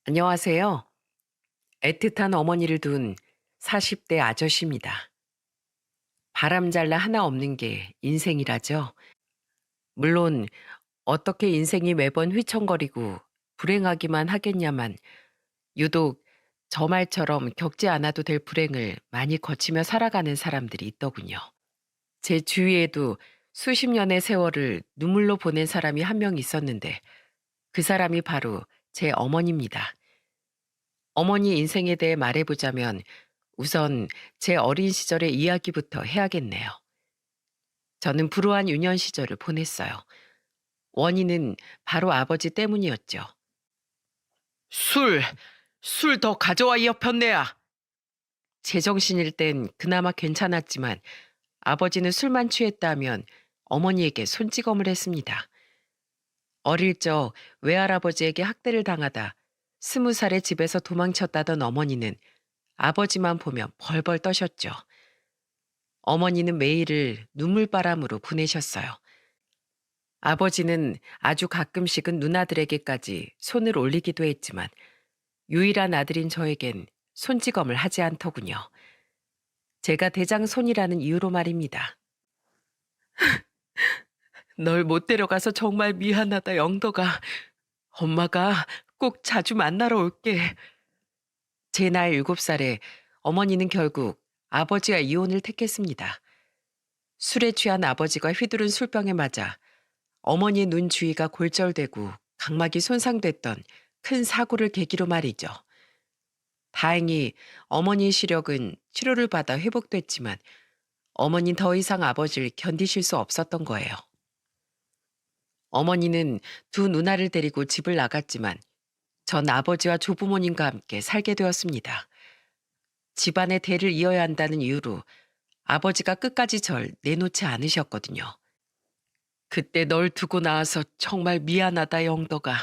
안녕하세요. 애틋한 어머니를 둔 40대 아저씨입니다. 바람잘나 하나 없는 게 인생이라죠. 물론 어떻게 인생이 매번 휘청거리고 불행하기만 하겠냐만 유독 저 말처럼 겪지 않아도 될 불행을 많이 거치며 살아가는 사람들이 있더군요. 제 주위에도 수십 년의 세월을 눈물로 보낸 사람이 한 명 있었는데 그 사람이 바로 제 어머니입니다. 어머니 인생에 대해 말해보자면 우선 제 어린 시절의 이야기부터 해야겠네요. 저는 불우한 유년 시절을 보냈어요. 원인은 바로 아버지 때문이었죠. 술! 술 더 가져와 이 여편네야! 제정신일 땐 그나마 괜찮았지만 아버지는 술만 취했다면 어머니에게 손찌검을 했습니다. 어릴 적 외할아버지에게 학대를 당하다 20살에 집에서 도망쳤다던 어머니는 아버지만 보면 벌벌 떠셨죠. 어머니는 매일을 눈물바람으로 보내셨어요. 아버지는 아주 가끔씩은 누나들에게까지 손을 올리기도 했지만 유일한 아들인 저에겐 손찌검을 하지 않더군요. 제가 대장손이라는 이유로 말입니다. 널 못 데려가서 정말 미안하다, 영덕아. 엄마가 꼭 자주 만나러 올게. 제 나이 7살에 어머니는 결국 아버지와 이혼을 택했습니다. 술에 취한 아버지가 휘두른 술병에 맞아 어머니의 눈 주위가 골절되고 각막이 손상됐던 큰 사고를 계기로 말이죠. 다행히 어머니의 시력은 치료를 받아 회복됐지만 어머니는 더 이상 아버지를 견디실 수 없었던 거예요. 어머니는 두 누나를 데리고 집을 나갔지만 전 아버지와 조부모님과 함께 살게 되었습니다. 집안의 대를 이어야 한다는 이유로 아버지가 끝까지 절 내놓지 않으셨거든요. 그때 널 두고 나와서 정말 미안하다, 영덕아.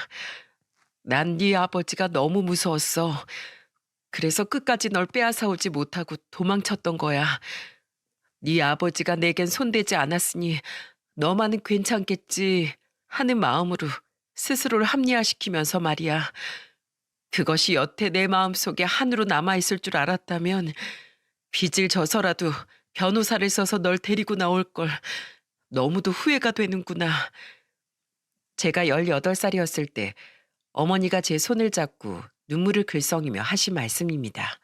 난 네 아버지가 너무 무서웠어. 그래서 끝까지 널 빼앗아 오지 못하고 도망쳤던 거야. 네 아버지가 내겐 손대지 않았으니 너만은 괜찮겠지 하는 마음으로 스스로를 합리화시키면서 말이야. 그것이 여태 내 마음속에 한으로 남아있을 줄 알았다면 빚을 져서라도 변호사를 써서 널 데리고 나올 걸. 너무도 후회가 되는구나. 제가 18살이었을 때 어머니가 제 손을 잡고 눈물을 글썽이며 하신 말씀입니다.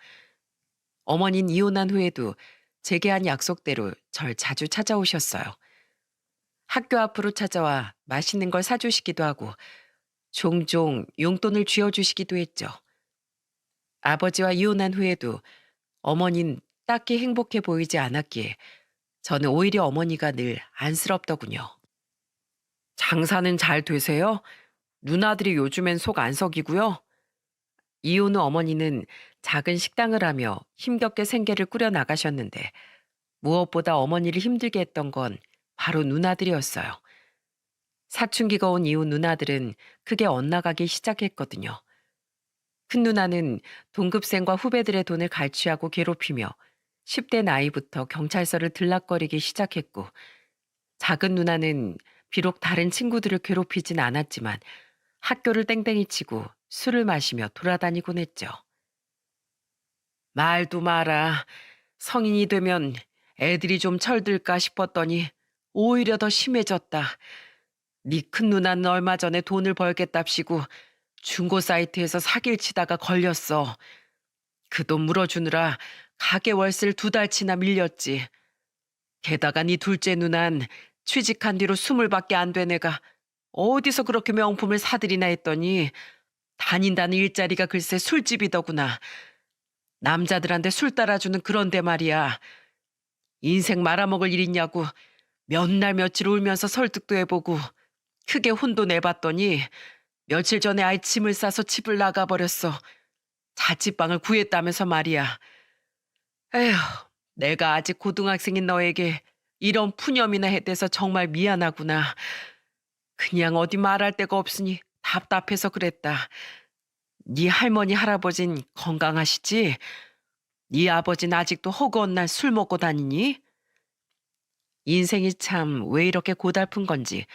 어머니는 이혼한 후에도 제게 한 약속대로 절 자주 찾아오셨어요. 학교 앞으로 찾아와 맛있는 걸 사주시기도 하고 종종 용돈을 쥐어주시기도 했죠. 아버지와 이혼한 후에도 어머니는 딱히 행복해 보이지 않았기에 저는 오히려 어머니가 늘 안쓰럽더군요. 장사는 잘 되세요? 누나들이 요즘엔 속 안 썩이고요. 이혼 후 어머니는 작은 식당을 하며 힘겹게 생계를 꾸려 나가셨는데 무엇보다 어머니를 힘들게 했던 건 바로 누나들이었어요. 사춘기가 온 이후 누나들은 크게 엇나가기 시작했거든요. 큰 누나는 동급생과 후배들의 돈을 갈취하고 괴롭히며 10대 나이부터 경찰서를 들락거리기 시작했고, 작은 누나는 비록 다른 친구들을 괴롭히진 않았지만 학교를 땡땡이 치고 술을 마시며 돌아다니곤 했죠. 말도 마라. 성인이 되면 애들이 좀 철들까 싶었더니 오히려 더 심해졌다. 네 큰 누나는 얼마 전에 돈을 벌겠답시고 중고 사이트에서 사기를 치다가 걸렸어. 그 돈 물어주느라 가게 월세를 2달치나 밀렸지. 게다가 네 둘째 누난 취직한 뒤로 20밖에 안 된 애가 어디서 그렇게 명품을 사들이나 했더니 다닌다는 일자리가 글쎄 술집이더구나. 남자들한테 술 따라주는 그런데 말이야. 인생 말아먹을 일 있냐고 몇 날 며칠 울면서 설득도 해보고 크게 혼도 내봤더니 며칠 전에 아이 짐을 싸서 집을 나가버렸어. 자취방을 구했다면서 말이야. 에휴, 내가 아직 고등학생인 너에게 이런 푸념이나 해대서 정말 미안하구나. 그냥 어디 말할 데가 없으니 답답해서 그랬다. 네 할머니 할아버진 건강하시지? 네 아버진 아직도 허구한 날 술 먹고 다니니? 인생이 참 왜 이렇게 고달픈 건지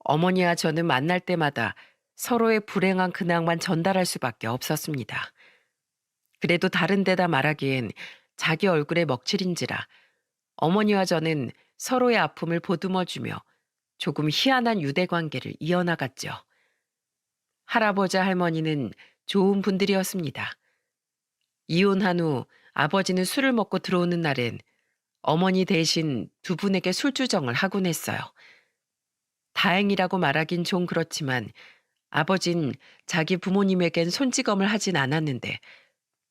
어머니와 저는 만날 때마다 서로의 불행한 근황만 전달할 수밖에 없었습니다. 그래도 다른 데다 말하기엔 자기 얼굴에 먹칠인지라 어머니와 저는 서로의 아픔을 보듬어주며 조금 희한한 유대 관계를 이어나갔죠. 할아버지 할머니는 좋은 분들이었습니다. 이혼한 후 아버지는 술을 먹고 들어오는 날엔 어머니 대신 두 분에게 술주정을 하곤 했어요. 다행이라고 말하긴 좀 그렇지만 아버진 자기 부모님에겐 손찌검을 하진 않았는데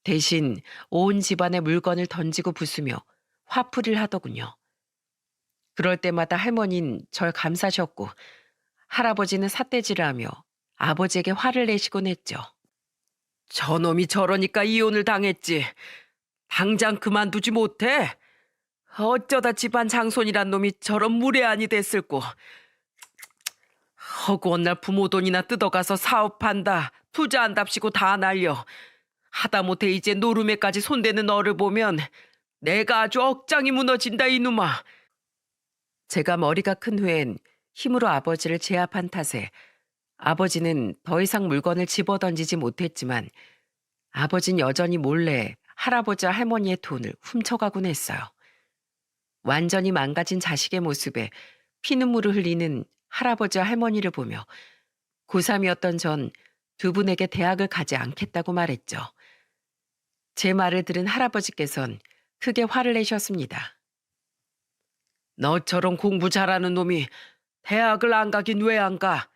대신 온 집안의 물건을 던지고 부수며 화풀이를 하더군요. 그럴 때마다 할머니는 절 감싸셨고 할아버지는 삿대질을 하며 아버지에게 화를 내시곤 했죠. 저놈이 저러니까 이혼을 당했지. 당장 그만두지 못해? 어쩌다 집안 장손이란 놈이 저런 무례한이 됐을꼬. 허구한 날 부모 돈이나 뜯어가서 사업한다, 투자한답시고 다 날려. 하다못해 이제 노름에까지 손대는 너를 보면 내가 아주 억장이 무너진다 이놈아. 제가 머리가 큰 후엔 힘으로 아버지를 제압한 탓에 아버지는 더 이상 물건을 집어던지지 못했지만 아버진 여전히 몰래 할아버지와 할머니의 돈을 훔쳐가곤 했어요. 완전히 망가진 자식의 모습에 피눈물을 흘리는 할아버지와 할머니를 보며 고3이었던 전 두 분에게 대학을 가지 않겠다고 말했죠. 제 말을 들은 할아버지께선 크게 화를 내셨습니다. 너처럼 공부 잘하는 놈이 대학을 안 가긴 왜 안 가?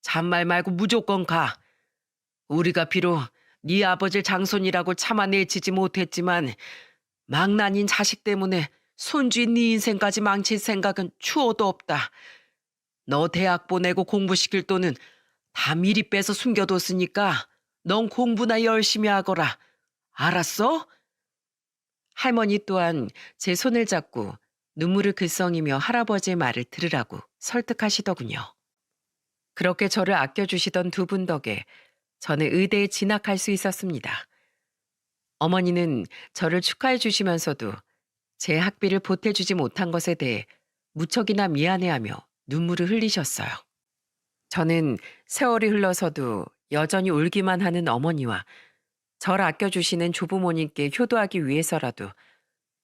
잔말 말고 무조건 가. 우리가 비록 네 아버지를 장손이라고 차마 내치지 못했지만 망나니인 자식 때문에 손주인 네 인생까지 망칠 생각은 추호도 없다. 너 대학 보내고 공부시킬 돈은 다 미리 빼서 숨겨뒀으니까 넌 공부나 열심히 하거라. 알았어? 할머니 또한 제 손을 잡고 눈물을 글썽이며 할아버지의 말을 들으라고 설득하시더군요. 그렇게 저를 아껴주시던 두 분 덕에 저는 의대에 진학할 수 있었습니다. 어머니는 저를 축하해 주시면서도 제 학비를 보태주지 못한 것에 대해 무척이나 미안해하며 눈물을 흘리셨어요. 저는 세월이 흘러서도 여전히 울기만 하는 어머니와 저를 아껴주시는 조부모님께 효도하기 위해서라도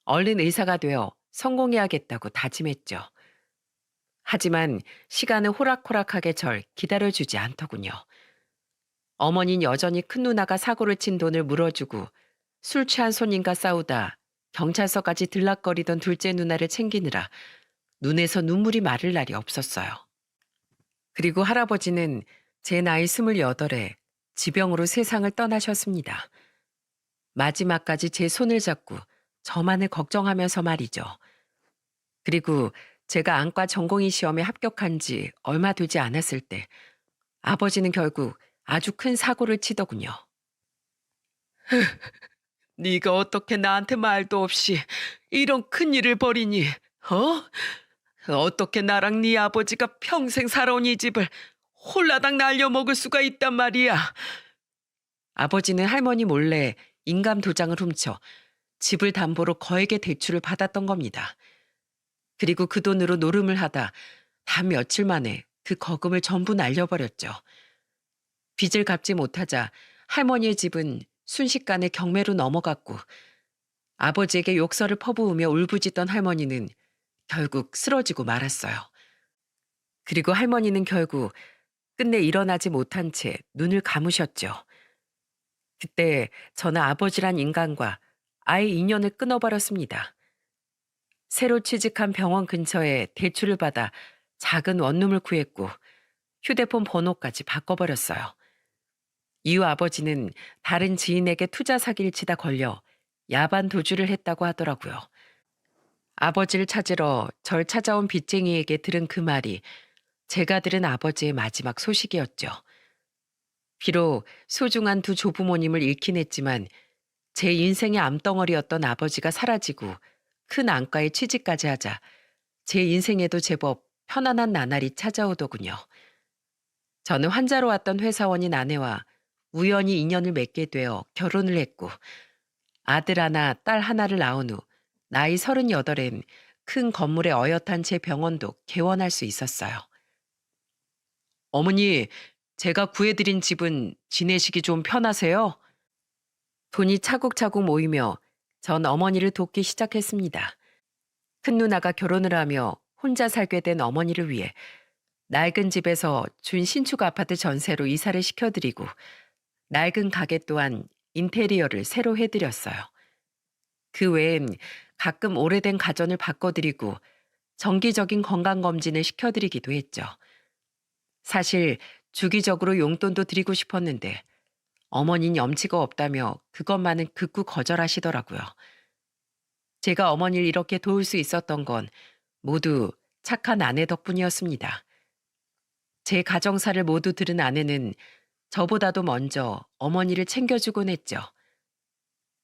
얼른 의사가 되어 성공해야겠다고 다짐했죠. 하지만 시간은 호락호락하게 절 기다려주지 않더군요. 어머니는 여전히 큰 누나가 사고를 친 돈을 물어주고 술 취한 손님과 싸우다 경찰서까지 들락거리던 둘째 누나를 챙기느라 눈에서 눈물이 마를 날이 없었어요. 그리고 할아버지는 제 나이 28에 지병으로 세상을 떠나셨습니다. 마지막까지 제 손을 잡고 저만을 걱정하면서 말이죠. 그리고 제가 안과 전공의 시험에 합격한 지 얼마 되지 않았을 때 아버지는 결국 아주 큰 사고를 치더군요. 네가 어떻게 나한테 말도 없이 이런 큰일을 벌이니? 어떻게 나랑 네 아버지가 평생 살아온 이 집을 홀라당 날려먹을 수가 있단 말이야. 아버지는 할머니 몰래 인감 도장을 훔쳐 집을 담보로 거액의 대출을 받았던 겁니다. 그리고 그 돈으로 노름을 하다 단 며칠 만에 그 거금을 전부 날려버렸죠. 빚을 갚지 못하자 할머니의 집은 순식간에 경매로 넘어갔고 아버지에게 욕설을 퍼부으며 울부짖던 할머니는 결국 쓰러지고 말았어요. 그리고 할머니는 결국 끝내 일어나지 못한 채 눈을 감으셨죠. 그때 저는 아버지란 인간과 아예 인연을 끊어버렸습니다. 새로 취직한 병원 근처에 대출을 받아 작은 원룸을 구했고 휴대폰 번호까지 바꿔버렸어요. 이후 아버지는 다른 지인에게 투자 사기를 치다 걸려 야반 도주를 했다고 하더라고요. 아버지를 찾으러 절 찾아온 빚쟁이에게 들은 그 말이 제가 들은 아버지의 마지막 소식이었죠. 비록 소중한 두 조부모님을 잃긴 했지만 제 인생의 암덩어리였던 아버지가 사라지고 큰 안과에 취직까지 하자 제 인생에도 제법 편안한 나날이 찾아오더군요. 저는 환자로 왔던 회사원인 아내와 우연히 인연을 맺게 되어 결혼을 했고 아들 하나, 딸 하나를 낳은 후 나이 38엔 큰 건물에 어엿한 제 병원도 개원할 수 있었어요. 어머니, 제가 구해드린 집은 지내시기 좀 편하세요? 돈이 차곡차곡 모이며 전 어머니를 돕기 시작했습니다. 큰 누나가 결혼을 하며 혼자 살게 된 어머니를 위해 낡은 집에서 준 신축 아파트 전세로 이사를 시켜드리고 낡은 가게 또한 인테리어를 새로 해드렸어요. 그 외엔 가끔 오래된 가전을 바꿔드리고 정기적인 건강검진을 시켜드리기도 했죠. 사실 주기적으로 용돈도 드리고 싶었는데 어머니는 염치가 없다며 그것만은 극구 거절하시더라고요. 제가 어머니를 이렇게 도울 수 있었던 건 모두 착한 아내 덕분이었습니다. 제 가정사를 모두 들은 아내는 저보다도 먼저 어머니를 챙겨주곤 했죠.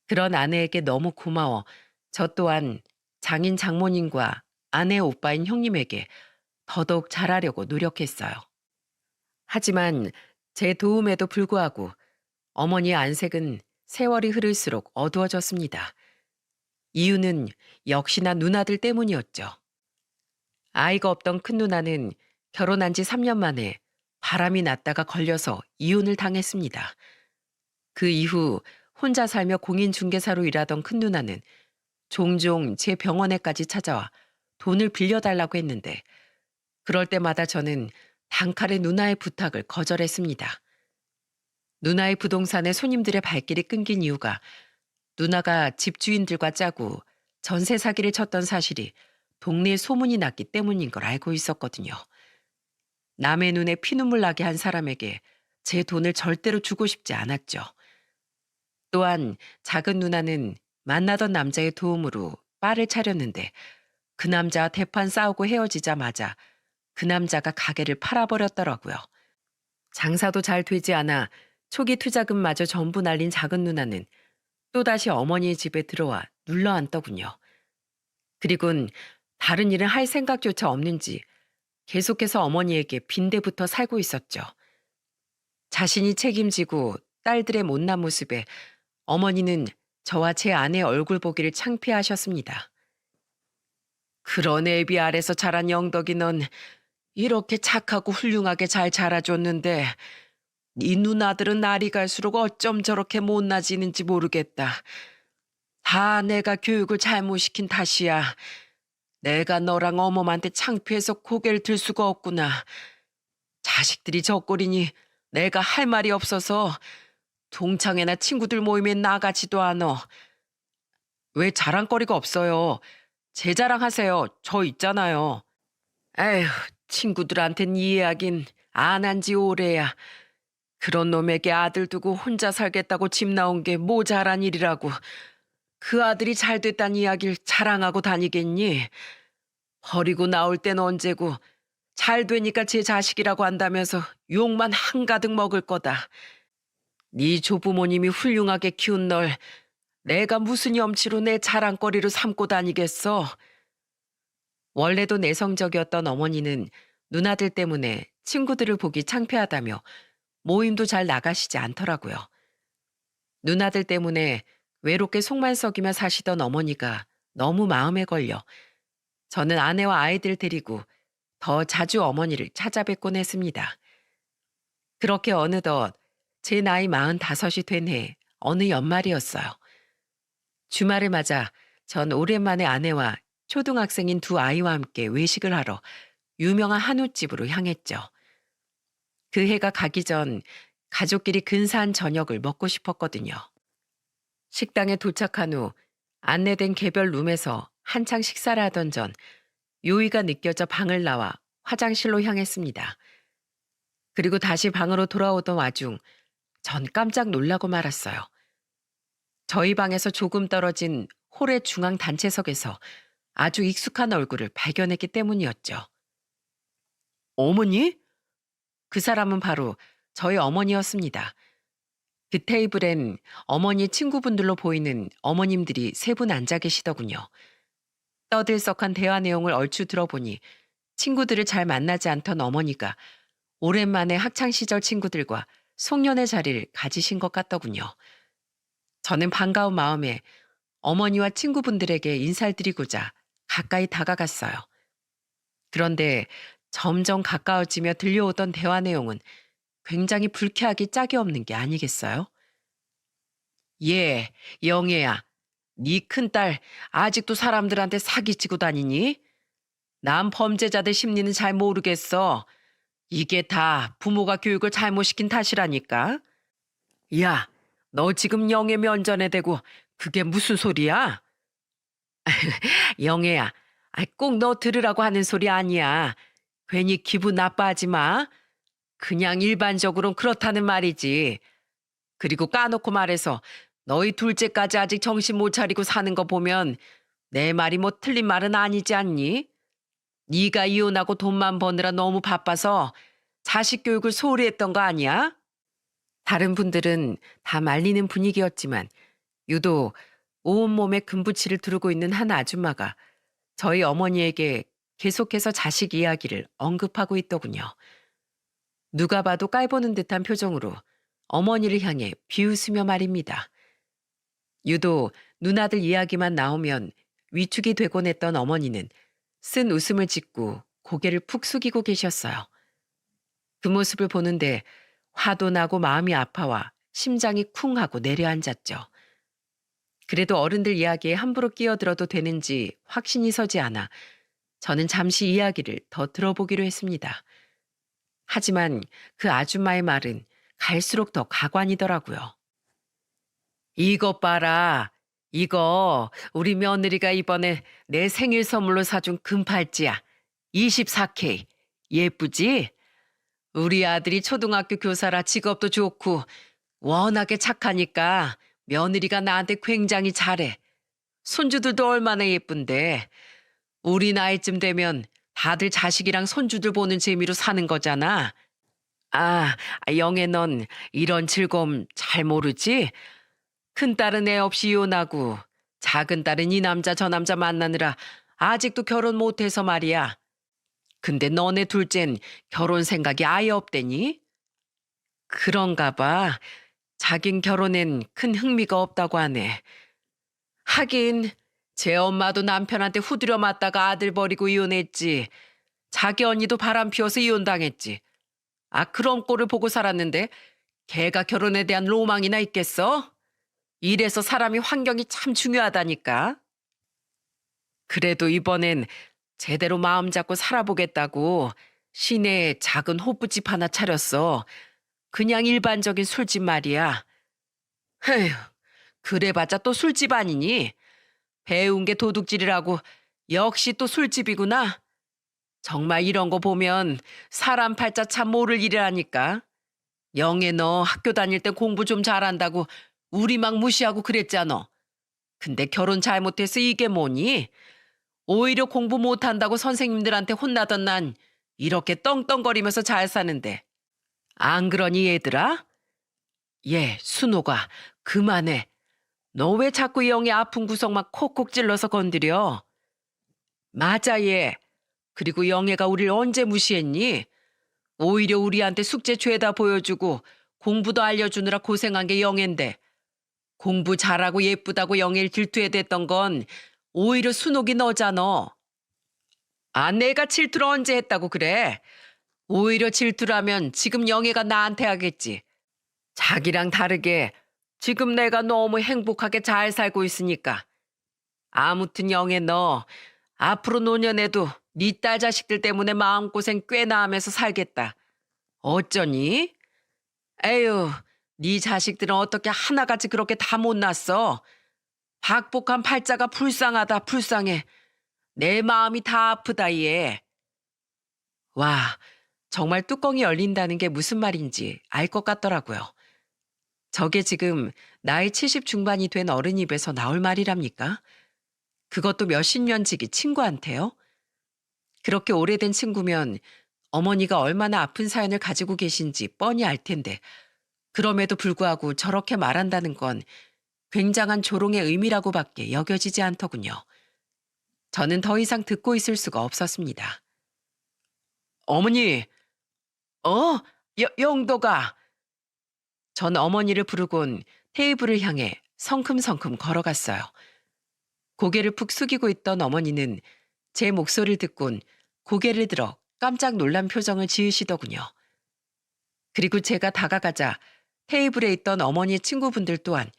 그런 아내에게 너무 고마워 저 또한 장인 장모님과 아내 오빠인 형님에게 더더욱 잘하려고 노력했어요. 하지만 제 도움에도 불구하고 어머니의 안색은 세월이 흐를수록 어두워졌습니다. 이유는 역시나 누나들 때문이었죠. 아이가 없던 큰 누나는 결혼한 지 3년 만에 바람이 났다가 걸려서 이혼을 당했습니다. 그 이후 혼자 살며 공인중개사로 일하던 큰 누나는 종종 제 병원에까지 찾아와 돈을 빌려달라고 했는데 그럴 때마다 저는 단칼에 누나의 부탁을 거절했습니다. 누나의 부동산에 손님들의 발길이 끊긴 이유가 누나가 집주인들과 짜고 전세 사기를 쳤던 사실이 동네에 소문이 났기 때문인 걸 알고 있었거든요. 남의 눈에 피눈물 나게 한 사람에게 제 돈을 절대로 주고 싶지 않았죠. 또한 작은 누나는 만나던 남자의 도움으로 바를 차렸는데 그 남자와 대판 싸우고 헤어지자마자 그 남자가 가게를 팔아버렸더라고요. 장사도 잘 되지 않아 초기 투자금마저 전부 날린 작은 누나는 또다시 어머니의 집에 들어와 눌러앉더군요. 그리곤 다른 일을 할 생각조차 없는지 계속해서 어머니에게 빈대부터 살고 있었죠. 자신이 책임지고 딸들의 못난 모습에 어머니는 저와 제 아내의 얼굴 보기를 창피하셨습니다. 그런 애비 아래서 자란 영덕이 넌 이렇게 착하고 훌륭하게 잘 자라줬는데 네 누나들은 날이 갈수록 어쩜 저렇게 못나지는지 모르겠다. 다 내가 교육을 잘못 시킨 탓이야. 내가 너랑 어머한테 창피해서 고개를 들 수가 없구나. 자식들이 저 꼴이니 내가 할 말이 없어서 동창회나 친구들 모임에 나가지도 않어. 왜 자랑거리가 없어요? 제 자랑하세요. 저 있잖아요. 에휴, 친구들한텐 이해하긴 안 한 지 오래야. 그런 놈에게 아들 두고 혼자 살겠다고 집 나온 게 모자란 일이라고. 그 아들이 잘 됐다는 이야기를 자랑하고 다니겠니? 버리고 나올 땐 언제고 잘 되니까 제 자식이라고 한다면서 욕만 한가득 먹을 거다. 네 조부모님이 훌륭하게 키운 널 내가 무슨 염치로 내 자랑거리로 삼고 다니겠어? 원래도 내성적이었던 어머니는 누나들 때문에 친구들을 보기 창피하다며 모임도 잘 나가시지 않더라고요. 누나들 때문에 외롭게 속만 썩이며 사시던 어머니가 너무 마음에 걸려 저는 아내와 아이들 데리고 더 자주 어머니를 찾아뵙곤 했습니다. 그렇게 어느덧 제 나이 45이 된 해 어느 연말이었어요. 주말을 맞아 전 오랜만에 아내와 초등학생인 두 아이와 함께 외식을 하러 유명한 한우집으로 향했죠. 그 해가 가기 전 가족끼리 근사한 저녁을 먹고 싶었거든요. 식당에 도착한 후 안내된 개별 룸에서 한창 식사를 하던 전 요의가 느껴져 방을 나와 화장실로 향했습니다. 그리고 다시 방으로 돌아오던 와중 전 깜짝 놀라고 말았어요. 저희 방에서 조금 떨어진 홀의 중앙 단체석에서 아주 익숙한 얼굴을 발견했기 때문이었죠. 어머니? 그 사람은 바로 저희 어머니였습니다. 그 테이블엔 어머니 친구분들로 보이는 어머님들이 세 분 앉아 계시더군요. 떠들썩한 대화 내용을 얼추 들어보니 친구들을 잘 만나지 않던 어머니가 오랜만에 학창시절 친구들과 송년회 자리를 가지신 것 같더군요. 저는 반가운 마음에 어머니와 친구분들에게 인사를 드리고자 가까이 다가갔어요. 그런데 점점 가까워지며 들려오던 대화 내용은 굉장히 불쾌하기 짝이 없는 게 아니겠어요? 예, 영애야. 네 큰딸 아직도 사람들한테 사기치고 다니니? 난 범죄자들 심리는 잘 모르겠어. 이게 다 부모가 교육을 잘못시킨 탓이라니까. 야, 너 지금 영애 면전에 대고 그게 무슨 소리야? 영애야, 꼭 너 들으라고 하는 소리 아니야. 괜히 기분 나빠하지 마. 그냥 일반적으로는 그렇다는 말이지. 그리고 까놓고 말해서 너희 둘째까지 아직 정신 못 차리고 사는 거 보면 내 말이 뭐 틀린 말은 아니지 않니? 네가 이혼하고 돈만 버느라 너무 바빠서 자식 교육을 소홀히 했던 거 아니야? 다른 분들은 다 말리는 분위기였지만 유독 온몸에 금부치를 두르고 있는 한 아줌마가 저희 어머니에게 계속해서 자식 이야기를 언급하고 있더군요. 누가 봐도 깔보는 듯한 표정으로 어머니를 향해 비웃으며 말입니다. 유독 누나들 이야기만 나오면 위축이 되곤 했던 어머니는 쓴 웃음을 짓고 고개를 푹 숙이고 계셨어요. 그 모습을 보는데 화도 나고 마음이 아파와 심장이 쿵 하고 내려앉았죠. 그래도 어른들 이야기에 함부로 끼어들어도 되는지 확신이 서지 않아 저는 잠시 이야기를 더 들어보기로 했습니다. 하지만 그 아줌마의 말은 갈수록 더 가관이더라고요. 이것 봐라. 이거 우리 며느리가 이번에 내 생일 선물로 사준 금팔찌야. 24K. 예쁘지? 우리 아들이 초등학교 교사라 직업도 좋고 워낙에 착하니까 며느리가 나한테 굉장히 잘해. 손주들도 얼마나 예쁜데. 우리 나이쯤 되면 다들 자식이랑 손주들 보는 재미로 사는 거잖아. 아, 영애 넌 이런 즐거움 잘 모르지? 큰딸은 애 없이 이혼하고 작은딸은 이 남자 저 남자 만나느라 아직도 결혼 못해서 말이야. 근데 너네 둘째는 결혼 생각이 아예 없대니? 그런가 봐. 자긴 결혼엔 큰 흥미가 없다고 하네. 하긴 제 엄마도 남편한테 후드려 맞다가 아들 버리고 이혼했지. 자기 언니도 바람 피워서 이혼당했지. 그런 꼴을 보고 살았는데 걔가 결혼에 대한 로망이나 있겠어? 이래서 사람이 환경이 참 중요하다니까. 그래도 이번엔 제대로 마음 잡고 살아보겠다고 시내에 작은 호프집 하나 차렸어. 그냥 일반적인 술집 말이야. 헤휴, 그래봤자 또 술집 아니니? 배운 게 도둑질이라고 역시 또 술집이구나. 정말 이런 거 보면 사람 팔자 참 모를 일이라니까. 영애 너 학교 다닐 때 공부 좀 잘한다고 우리 막 무시하고 그랬잖아. 근데 결혼 잘못해서 이게 뭐니? 오히려 공부 못한다고 선생님들한테 혼나던 난 이렇게 떵떵거리면서 잘 사는데. 안 그러니 얘들아? 순호가 그만해. 너 왜 자꾸 영애 아픈 구석만 콕콕 찔러서 건드려? 맞아 얘. 그리고 영애가 우릴 언제 무시했니? 오히려 우리한테 숙제 죄다 보여주고 공부도 알려주느라 고생한 게 영애인데 공부 잘하고 예쁘다고 영애를 질투해 댔던 건 오히려 순옥이 너잖아. 내가 질투를 언제 했다고 그래? 오히려 질투라면 지금 영애가 나한테 하겠지. 자기랑 다르게 지금 내가 너무 행복하게 잘 살고 있으니까. 아무튼 영애 너 앞으로 노년에도 네 딸 자식들 때문에 마음고생 꽤나 하면서 살겠다. 어쩌니? 에휴, 네 자식들은 어떻게 하나같이 그렇게 다 못났어? 박복한 팔자가 불쌍하다 불쌍해. 내 마음이 다 아프다 얘. 와, 정말 뚜껑이 열린다는 게 무슨 말인지 알 것 같더라고요. 저게 지금 나이 70 중반이 된 어른 입에서 나올 말이랍니까? 그것도 몇십 년 지기 친구한테요? 그렇게 오래된 친구면 어머니가 얼마나 아픈 사연을 가지고 계신지 뻔히 알 텐데 그럼에도 불구하고 저렇게 말한다는 건 굉장한 조롱의 의미라고밖에 여겨지지 않더군요. 저는 더 이상 듣고 있을 수가 없었습니다. 어머니, 영도가. 전 어머니를 부르곤 테이블을 향해 성큼성큼 걸어갔어요. 고개를 푹 숙이고 있던 어머니는 제 목소리를 듣곤 고개를 들어 깜짝 놀란 표정을 지으시더군요. 그리고 제가 다가가자 테이블에 있던 어머니의 친구분들 또한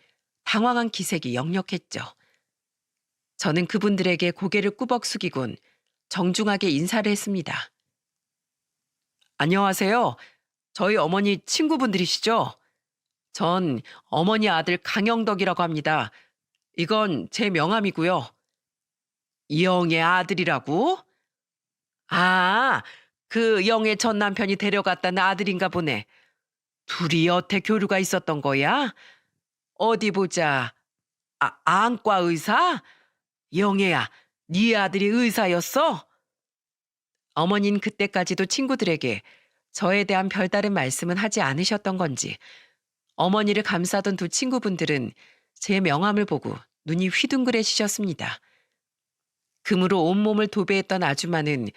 당황한 기색이 역력했죠. 저는 그분들에게 고개를 꾸벅 숙이곤 정중하게 인사를 했습니다. 안녕하세요. 저희 어머니 친구분들이시죠? 전 어머니 아들 강영덕이라고 합니다. 이건 제 명함이고요. 영의 아들이라고? 아, 그 영의 전 남편이 데려갔다는 아들인가 보네. 둘이 여태 교류가 있었던 거야? 어디 보자. 안과 의사? 영애야, 네 아들이 의사였어? 어머닌 그때까지도 친구들에게 저에 대한 별다른 말씀은 하지 않으셨던 건지 어머니를 감싸던 두 친구분들은 제 명함을 보고 눈이 휘둥그레지셨습니다. 금으로 온몸을 도배했던 아주마는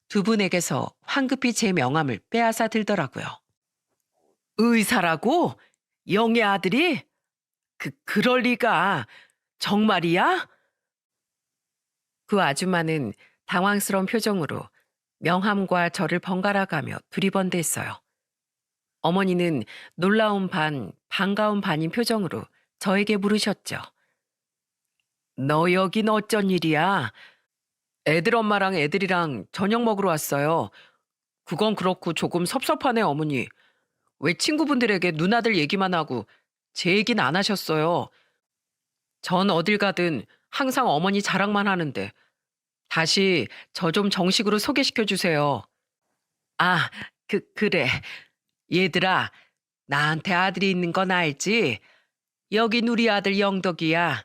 두 분에게서 황급히 제 명함을 빼앗아 들더라고요. 의사라고? 영의 아들이? 그럴 리가. 정말이야? 그 아주마는 당황스러운 표정으로 명함과 저를 번갈아 가며 두리번대했어요. 어머니는 놀라운 반, 반가운 반인 표정으로 저에게 물으셨죠. 너 여긴 어쩐 일이야? 애들 엄마랑 애들이랑 저녁 먹으러 왔어요. 그건 그렇고 조금 섭섭하네, 어머니. 왜 친구분들에게 누나들 얘기만 하고 제 얘기는 안 하셨어요? 전 어딜 가든 항상 어머니 자랑만 하는데 다시 저 좀 정식으로 소개시켜 주세요. 아, 그래. 얘들아, 나한테 아들이 있는 건 알지? 여긴 우리 아들 영덕이야.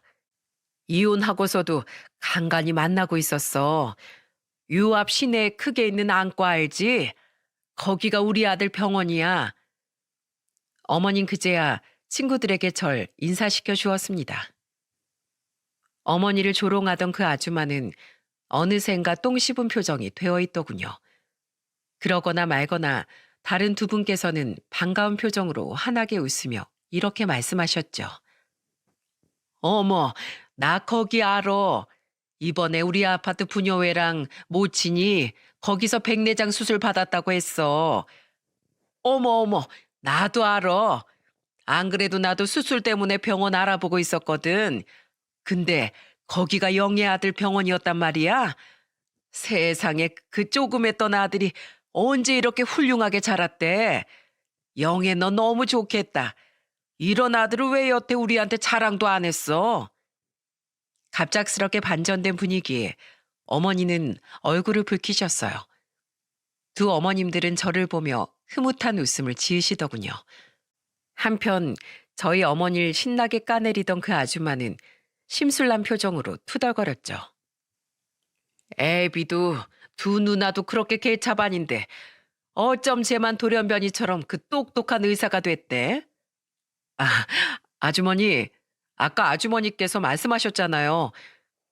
이혼하고서도 간간히 만나고 있었어. 유 앞 시내에 크게 있는 안과 알지? 거기가 우리 아들 병원이야. 어머닌 그제야 친구들에게 절 인사시켜 주었습니다. 어머니를 조롱하던 그 아주마는 어느샌가 똥 씹은 표정이 되어 있더군요. 그러거나 말거나 다른 두 분께서는 반가운 표정으로 환하게 웃으며 이렇게 말씀하셨죠. 어머, 나 거기 알아. 이번에 우리 아파트 분여회랑 모친이 거기서 백내장 수술 받았다고 했어. 어머, 나도 알아. 안 그래도 나도 수술 때문에 병원 알아보고 있었거든. 근데 거기가 영애 아들 병원이었단 말이야. 세상에 그 조그맸던 아들이 언제 이렇게 훌륭하게 자랐대. 영애 너 너무 좋겠다. 이런 아들을 왜 여태 우리한테 자랑도 안 했어? 갑작스럽게 반전된 분위기에 어머니는 얼굴을 붉히셨어요. 두 어머님들은 저를 보며 흐뭇한 웃음을 지으시더군요. 한편 저희 어머니를 신나게 까내리던 그 아줌마는 심술난 표정으로 투덜거렸죠. 애비도 두 누나도 그렇게 개차반인데 어쩜 쟤만 돌연변이처럼 그 똑똑한 의사가 됐대? 아, 아주머니, 아까 아주머니께서 말씀하셨잖아요.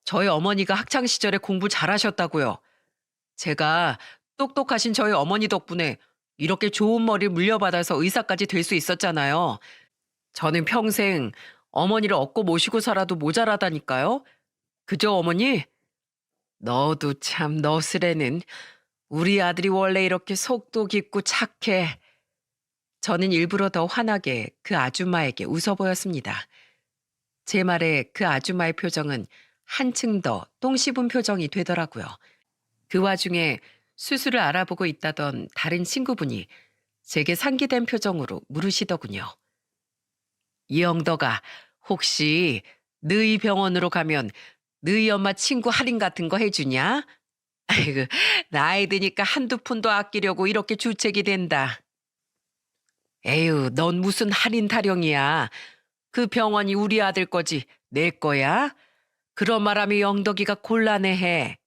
저희 어머니가 학창 시절에 공부 잘하셨다고요. 제가 똑똑하신 저희 어머니 덕분에 이렇게 좋은 머리를 물려받아서 의사까지 될 수 있었잖아요. 저는 평생 어머니를 얻고 모시고 살아도 모자라다니까요. 그죠, 어머니? 너도 참 너스레는 우리 아들이 원래 이렇게 속도 깊고 착해. 저는 일부러 더 환하게 그 아줌마에게 웃어 보였습니다. 제 말에 그 아줌마의 표정은 한층 더 똥 씹은 표정이 되더라고요. 그 와중에 수술을 알아보고 있다던 다른 친구분이 제게 상기된 표정으로 물으시더군요. 이영덕아, 혹시 너희 병원으로 가면 너희 엄마 친구 할인 같은 거 해주냐? 아이고, 나이 드니까 한두 푼도 아끼려고 이렇게 주책이 된다. 에휴, 넌 무슨 할인 타령이야. 그 병원이 우리 아들 거지 내 거야? 그런 말하면 영덕이가 곤란해해.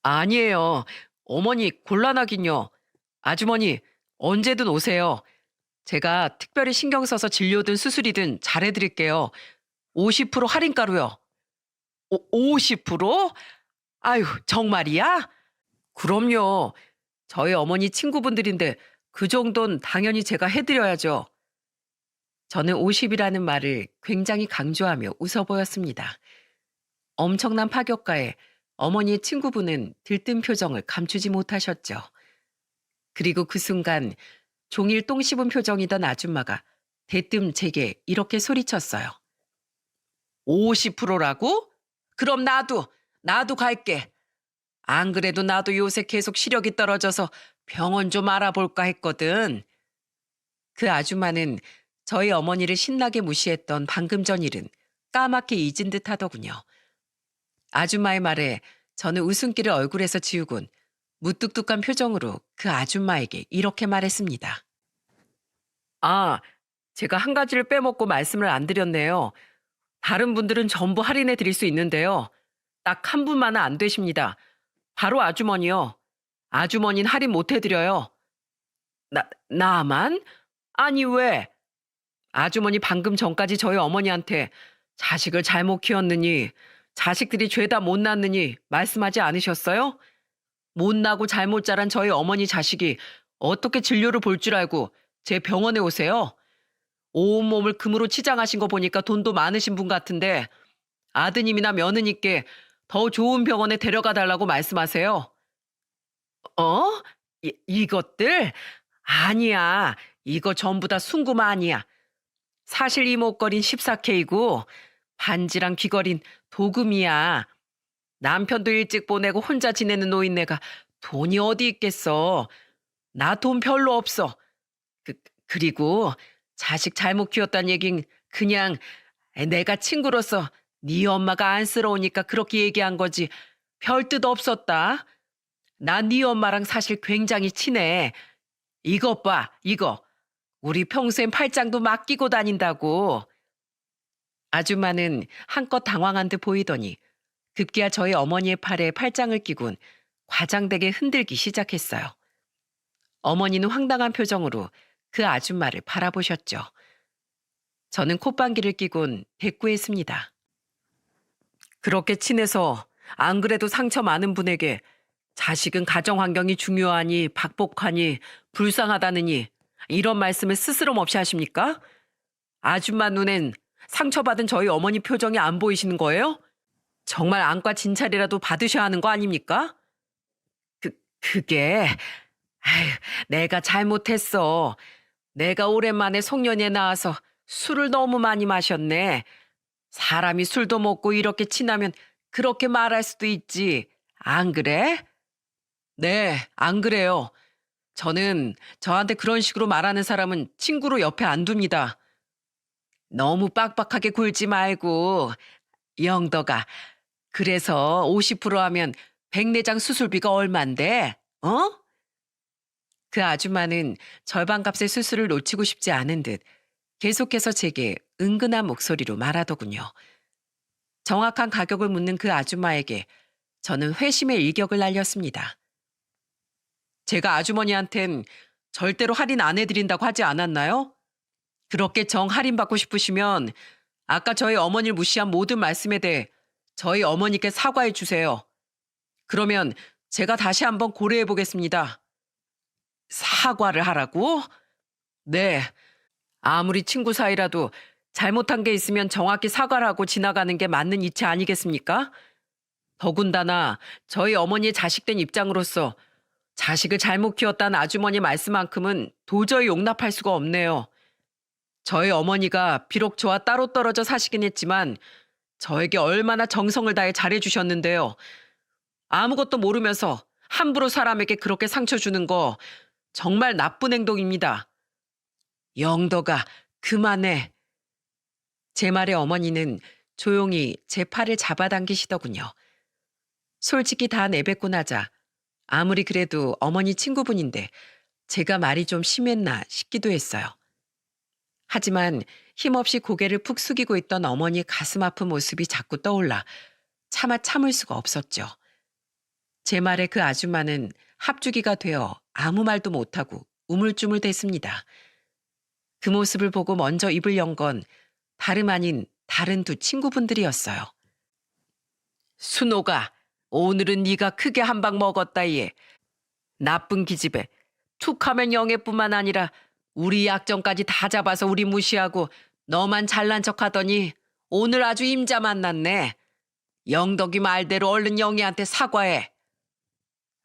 아니에요. 어머니 곤란하긴요. 아주머니 언제든 오세요. 제가 특별히 신경 써서 진료든 수술이든 잘해드릴게요. 50% 할인가로요. 50%? 아유, 정말이야? 그럼요. 저희 어머니 친구분들인데 그 정도는 당연히 제가 해드려야죠. 저는 50이라는 말을 굉장히 강조하며 웃어 보였습니다. 엄청난 파격가에 어머니의 친구분은 들뜬 표정을 감추지 못하셨죠. 그리고 그 순간 종일 똥 씹은 표정이던 아줌마가 대뜸 제게 이렇게 소리쳤어요. 50%라고? 그럼 나도 갈게. 안 그래도 나도 요새 계속 시력이 떨어져서 병원 좀 알아볼까 했거든. 그 아줌마는 저희 어머니를 신나게 무시했던 방금 전 일은 까맣게 잊은 듯 하더군요. 아줌마의 말에 저는 웃음기를 얼굴에서 지우곤 무뚝뚝한 표정으로 그 아줌마에게 이렇게 말했습니다. 아, 제가 한 가지를 빼먹고 말씀을 안 드렸네요. 다른 분들은 전부 할인해 드릴 수 있는데요. 딱 한 분만은 안 되십니다. 바로 아주머니요. 아주머니는 할인 못 해드려요. 나만? 아니, 왜? 아주머니 방금 전까지 저희 어머니한테 자식을 잘못 키웠느니, 자식들이 죄다 못 낳느니 말씀하지 않으셨어요? 못 나고 잘못 자란 저희 어머니 자식이 어떻게 진료를 볼 줄 알고 제 병원에 오세요? 온몸을 금으로 치장하신 거 보니까 돈도 많으신 분 같은데 아드님이나 며느님께 더 좋은 병원에 데려가 달라고 말씀하세요. 어? 이것들? 아니야. 이거 전부 다 순금 아니야. 사실 이 목걸이는 14K고 반지랑 귀걸이는 도금이야. 남편도 일찍 보내고 혼자 지내는 노인네가 돈이 어디 있겠어. 나 돈 별로 없어. 그리고 자식 잘못 키웠단 얘긴 그냥 내가 친구로서 네 엄마가 안쓰러우니까 그렇게 얘기한 거지 별 뜻 없었다. 난 네 엄마랑 사실 굉장히 친해. 이것 봐, 이거. 우리 평소엔 팔짱도 막 끼고 다닌다고. 아줌마는 한껏 당황한 듯 보이더니 급기야 저희 어머니의 팔에 팔짱을 끼곤 과장되게 흔들기 시작했어요. 어머니는 황당한 표정으로 그 아줌마를 바라보셨죠. 저는 콧방귀를 끼곤 대꾸했습니다. 그렇게 친해서 안 그래도 상처 많은 분에게 자식은 가정 환경이 중요하니 박복하니 불쌍하다느니 이런 말씀을 스스럼없이 하십니까? 아줌마 눈엔 상처받은 저희 어머니 표정이 안 보이시는 거예요? 정말 안과 진찰이라도 받으셔야 하는 거 아닙니까? 그게 아휴, 내가 잘못했어. 내가 오랜만에 송년회에 나와서 술을 너무 많이 마셨네. 사람이 술도 먹고 이렇게 친하면 그렇게 말할 수도 있지. 안 그래? 네, 안 그래요. 저는 저한테 그런 식으로 말하는 사람은 친구로 옆에 안 둡니다. 너무 빡빡하게 굴지 말고. 영덕아, 그래서 50% 하면 백내장 수술비가 얼만데? 어? 그 아줌마는 절반값의 수술을 놓치고 싶지 않은 듯 계속해서 제게 은근한 목소리로 말하더군요. 정확한 가격을 묻는 그 아줌마에게 저는 회심의 일격을 날렸습니다. 제가 아주머니한텐 절대로 할인 안 해드린다고 하지 않았나요? 그렇게 정 할인받고 싶으시면 아까 저희 어머니를 무시한 모든 말씀에 대해 저희 어머니께 사과해 주세요. 그러면 제가 다시 한번 고려해 보겠습니다. 사과를 하라고? 네. 아무리 친구 사이라도 잘못한 게 있으면 정확히 사과를 하고 지나가는 게 맞는 이치 아니겠습니까? 더군다나 저희 어머니의 자식된 입장으로서 자식을 잘못 키웠다는 아주머니 말씀만큼은 도저히 용납할 수가 없네요. 저희 어머니가 비록 저와 따로 떨어져 사시긴 했지만 저에게 얼마나 정성을 다해 잘해주셨는데요. 아무것도 모르면서 함부로 사람에게 그렇게 상처 주는 거 정말 나쁜 행동입니다. 영덕아, 그만해. 제 말에 어머니는 조용히 제 팔을 잡아당기시더군요. 솔직히 다 내뱉고 나자 아무리 그래도 어머니 친구분인데 제가 말이 좀 심했나 싶기도 했어요. 하지만 힘없이 고개를 푹 숙이고 있던 어머니의 가슴 아픈 모습이 자꾸 떠올라 차마 참을 수가 없었죠. 제 말에 그 아줌마는 합주기가 되어 아무 말도 못하고 우물쭈물댔습니다. 그 모습을 보고 먼저 입을 연 건 다름 아닌 다른 두 친구분들이었어요. 순호가 오늘은 네가 크게 한 방 먹었다 얘. 나쁜 기집애. 툭하면 영애뿐만 아니라 우리 약점까지 다 잡아서 우리 무시하고 너만 잘난 척하더니 오늘 아주 임자 만났네. 영덕이 말대로 얼른 영애한테 사과해.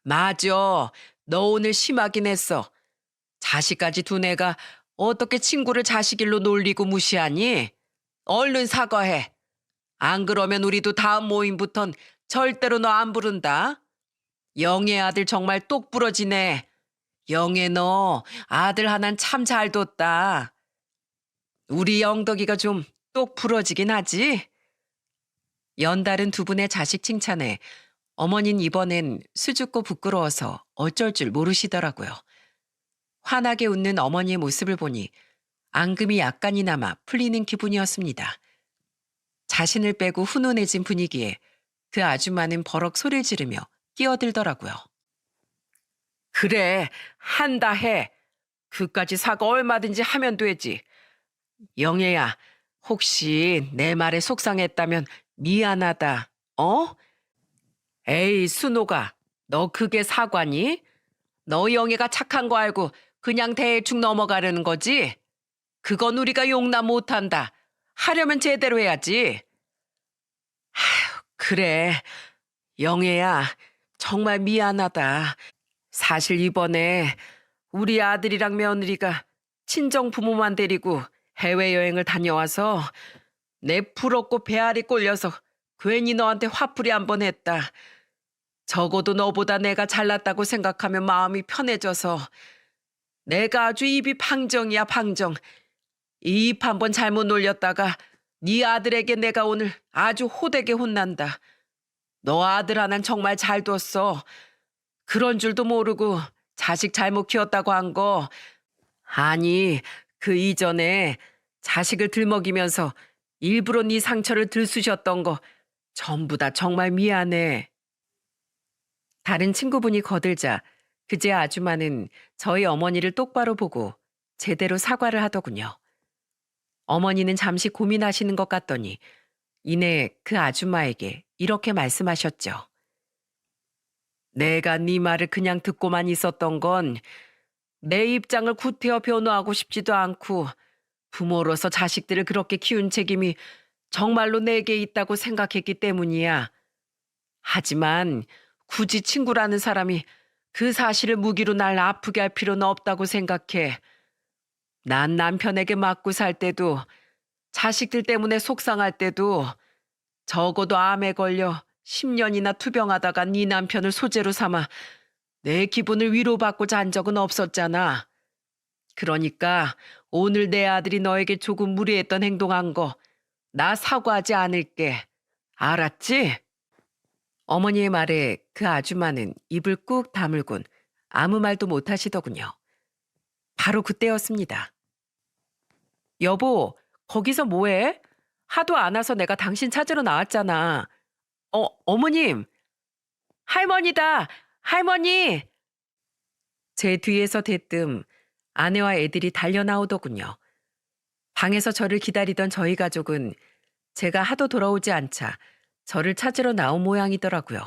맞아. 너 오늘 심하긴 했어. 자식까지 둔 애가 어떻게 친구를 자식일로 놀리고 무시하니? 얼른 사과해. 안 그러면 우리도 다음 모임부턴 절대로 너 안 부른다. 영애 아들 정말 똑 부러지네. 영애 너 아들 하나는 참 잘 뒀다. 우리 영덕이가 좀 똑 부러지긴 하지. 연달은 두 분의 자식 칭찬에 어머니는 이번엔 수줍고 부끄러워서 어쩔 줄 모르시더라고요. 환하게 웃는 어머니의 모습을 보니 앙금이 약간이나마 풀리는 기분이었습니다. 자신을 빼고 훈훈해진 분위기에 그 아줌마는 버럭 소리를 지르며 끼어들더라고요. 그래, 한다 해. 그까지 사과 얼마든지 하면 되지. 영애야, 혹시 내 말에 속상했다면 미안하다. 어? 에이, 순호가, 너 그게 사과니? 너 영애가 착한 거 알고 그냥 대충 넘어가려는 거지? 그건 우리가 용납 못한다. 하려면 제대로 해야지. 그래, 영애야, 정말 미안하다. 사실 이번에 우리 아들이랑 며느리가 친정 부모만 데리고 해외여행을 다녀와서 내 부럽고 배알이 꼴려서 괜히 너한테 화풀이 한 번 했다. 적어도 너보다 내가 잘났다고 생각하면 마음이 편해져서 내가 아주 입이 방정이야 방정. 이 입 한 번 잘못 놀렸다가 네 아들에게 내가 오늘 아주 호되게 혼난다. 너 아들 하나는 정말 잘 뒀어. 그런 줄도 모르고 자식 잘못 키웠다고 한 거. 아니, 그 이전에 자식을 들먹이면서 일부러 네 상처를 들쑤셨던 거 전부 다 정말 미안해. 다른 친구분이 거들자 그제 아줌마는 저희 어머니를 똑바로 보고 제대로 사과를 하더군요. 어머니는 잠시 고민하시는 것 같더니 이내 그 아줌마에게 이렇게 말씀하셨죠. 내가 네 말을 그냥 듣고만 있었던 건 내 입장을 구태여 변호하고 싶지도 않고 부모로서 자식들을 그렇게 키운 책임이 정말로 내게 있다고 생각했기 때문이야. 하지만 굳이 친구라는 사람이 그 사실을 무기로 날 아프게 할 필요는 없다고 생각해. 난 남편에게 맞고 살 때도 자식들 때문에 속상할 때도 적어도 암에 걸려 10년이나 투병하다가 네 남편을 소재로 삼아 내 기분을 위로받고자 한 적은 없었잖아. 그러니까 오늘 내 아들이 너에게 조금 무리했던 행동한 거 나 사과하지 않을게. 알았지? 어머니의 말에 그 아줌마는 입을 꾹 다물곤 아무 말도 못 하시더군요. 바로 그때였습니다. 여보, 거기서 뭐해? 하도 안 와서 내가 당신 찾으러 나왔잖아. 어머님! 할머니다! 할머니! 제 뒤에서 대뜸 아내와 애들이 달려 나오더군요. 방에서 저를 기다리던 저희 가족은 제가 하도 돌아오지 않자 저를 찾으러 나온 모양이더라고요.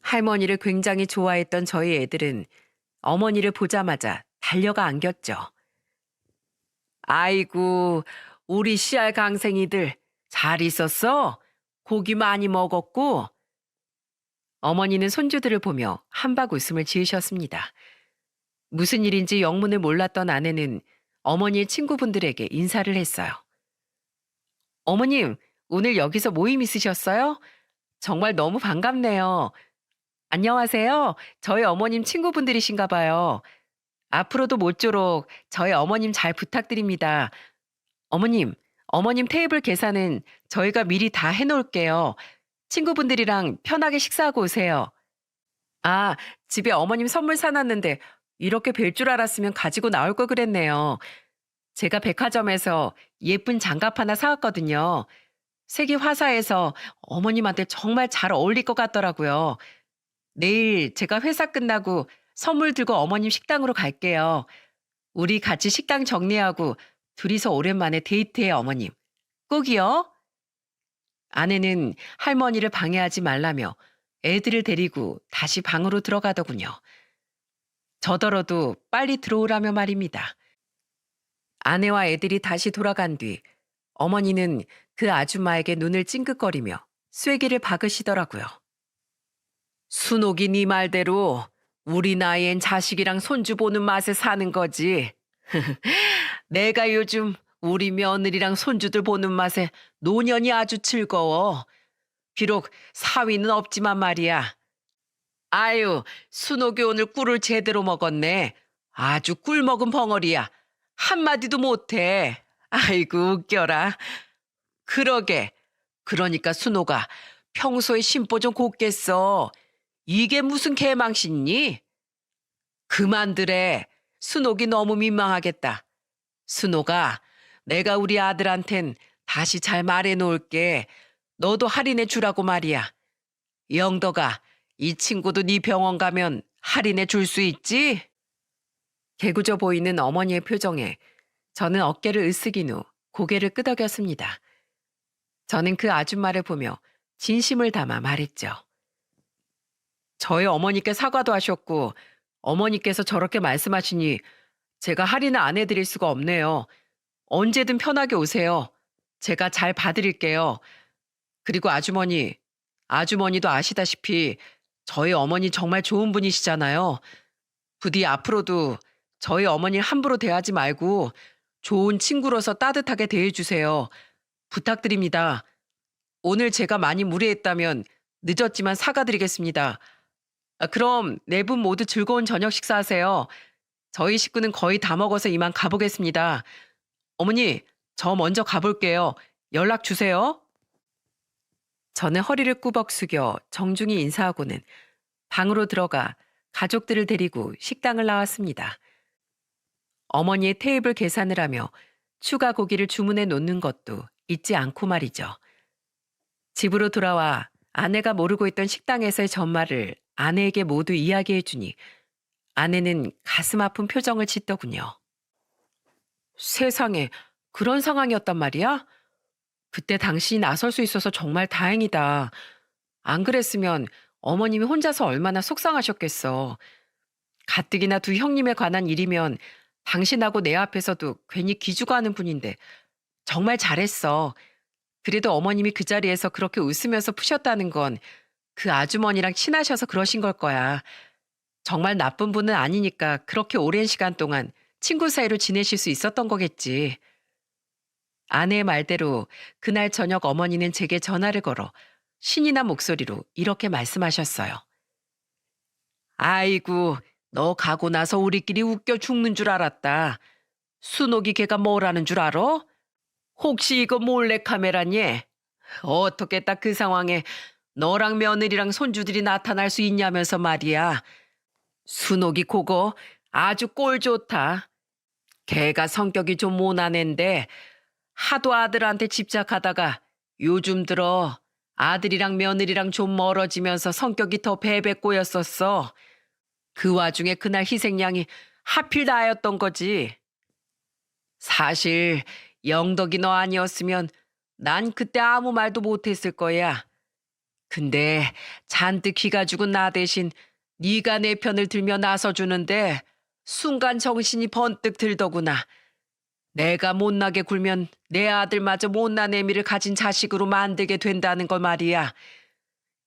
할머니를 굉장히 좋아했던 저희 애들은 어머니를 보자마자 달려가 안겼죠. 아이고, 우리 씨알 강생이들 잘 있었어? 고기 많이 먹었고? 어머니는 손주들을 보며 한박 웃음을 지으셨습니다. 무슨 일인지 영문을 몰랐던 아내는 어머니의 친구분들에게 인사를 했어요. 어머님, 오늘 여기서 모임 있으셨어요? 정말 너무 반갑네요. 안녕하세요. 저희 어머님 친구분들이신가 봐요. 앞으로도 모쪼록 저희 어머님 잘 부탁드립니다. 어머님 테이블 계산은 저희가 미리 다 해놓을게요. 친구분들이랑 편하게 식사하고 오세요. 아, 집에 어머님 선물 사놨는데 이렇게 뵐 줄 알았으면 가지고 나올 걸 그랬네요. 제가 백화점에서 예쁜 장갑 하나 사왔거든요. 색이 화사해서 어머님한테 정말 잘 어울릴 것 같더라고요. 내일 제가 회사 끝나고 선물 들고 어머님 식당으로 갈게요. 우리 같이 식당 정리하고 둘이서 오랜만에 데이트해 어머님. 꼭이요. 아내는 할머니를 방해하지 말라며 애들을 데리고 다시 방으로 들어가더군요. 저더러도 빨리 들어오라며 말입니다. 아내와 애들이 다시 돌아간 뒤 어머니는 그 아줌마에게 눈을 찡긋거리며 쐐기를 박으시더라고요. 순옥이 네 말대로 우리 나이엔 자식이랑 손주 보는 맛에 사는 거지. 내가 요즘 우리 며느리랑 손주들 보는 맛에 노년이 아주 즐거워. 비록 사위는 없지만 말이야. 아유, 순옥이 오늘 꿀을 제대로 먹었네. 아주 꿀 먹은 벙어리야. 한마디도 못해. 아이고, 웃겨라. 그러게. 그러니까 순옥아, 평소에 심보 좀 곱겠어. 이게 무슨 개망신이니? 그만두래. 순옥이 너무 민망하겠다. 순옥아, 내가 우리 아들한텐 다시 잘 말해 놓을게. 너도 할인해 주라고 말이야. 영덕아, 이 친구도 네 병원 가면 할인해 줄 수 있지? 개구져 보이는 어머니의 표정에 저는 어깨를 으쓱인 후 고개를 끄덕였습니다. 저는 그 아줌마를 보며 진심을 담아 말했죠. 저희 어머니께 사과도 하셨고 어머니께서 저렇게 말씀하시니 제가 할인을 안 해드릴 수가 없네요. 언제든 편하게 오세요. 제가 잘 봐드릴게요. 그리고 아주머니도 아시다시피 저희 어머니 정말 좋은 분이시잖아요. 부디 앞으로도 저희 어머니를 함부로 대하지 말고 좋은 친구로서 따뜻하게 대해주세요. 부탁드립니다. 오늘 제가 많이 무례했다면 늦었지만 사과드리겠습니다. 그럼 네 분 모두 즐거운 저녁 식사하세요. 저희 식구는 거의 다 먹어서 이만 가보겠습니다. 어머니, 저 먼저 가볼게요. 연락 주세요. 저는 허리를 꾸벅 숙여 정중히 인사하고는 방으로 들어가 가족들을 데리고 식당을 나왔습니다. 어머니의 테이블 계산을 하며 추가 고기를 주문해 놓는 것도 잊지 않고 말이죠. 집으로 돌아와 아내가 모르고 있던 식당에서의 전말을 아내에게 모두 이야기해 주니 아내는 가슴 아픈 표정을 짓더군요. 세상에, 그런 상황이었단 말이야? 그때 당신이 나설 수 있어서 정말 다행이다. 안 그랬으면 어머님이 혼자서 얼마나 속상하셨겠어. 가뜩이나 두 형님에 관한 일이면 당신하고 내 앞에서도 괜히 기죽어 하는 분인데 정말 잘했어. 그래도 어머님이 그 자리에서 그렇게 웃으면서 푸셨다는 건 그 아주머니랑 친하셔서 그러신 걸 거야. 정말 나쁜 분은 아니니까 그렇게 오랜 시간 동안 친구 사이로 지내실 수 있었던 거겠지. 아내의 말대로 그날 저녁 어머니는 제게 전화를 걸어 신이 난 목소리로 이렇게 말씀하셨어요. 아이고, 너 가고 나서 우리끼리 웃겨 죽는 줄 알았다. 순옥이 걔가 뭐라는 줄 알아? 혹시 이거 몰래카메라니? 어떻게 딱 그 상황에 너랑 며느리랑 손주들이 나타날 수 있냐면서 말이야. 순옥이 그거 아주 꼴 좋다. 걔가 성격이 좀 모난 앤데 하도 아들한테 집착하다가 요즘 들어 아들이랑 며느리랑 좀 멀어지면서 성격이 더 베베 꼬였었어. 그 와중에 그날 희생양이 하필 나였던 거지. 사실 영덕이 너 아니었으면 난 그때 아무 말도 못했을 거야. 근데 잔뜩 기가 죽은 나 대신 네가 내 편을 들며 나서주는데 순간 정신이 번뜩 들더구나. 내가 못나게 굴면 내 아들마저 못난 애미를 가진 자식으로 만들게 된다는 걸 말이야.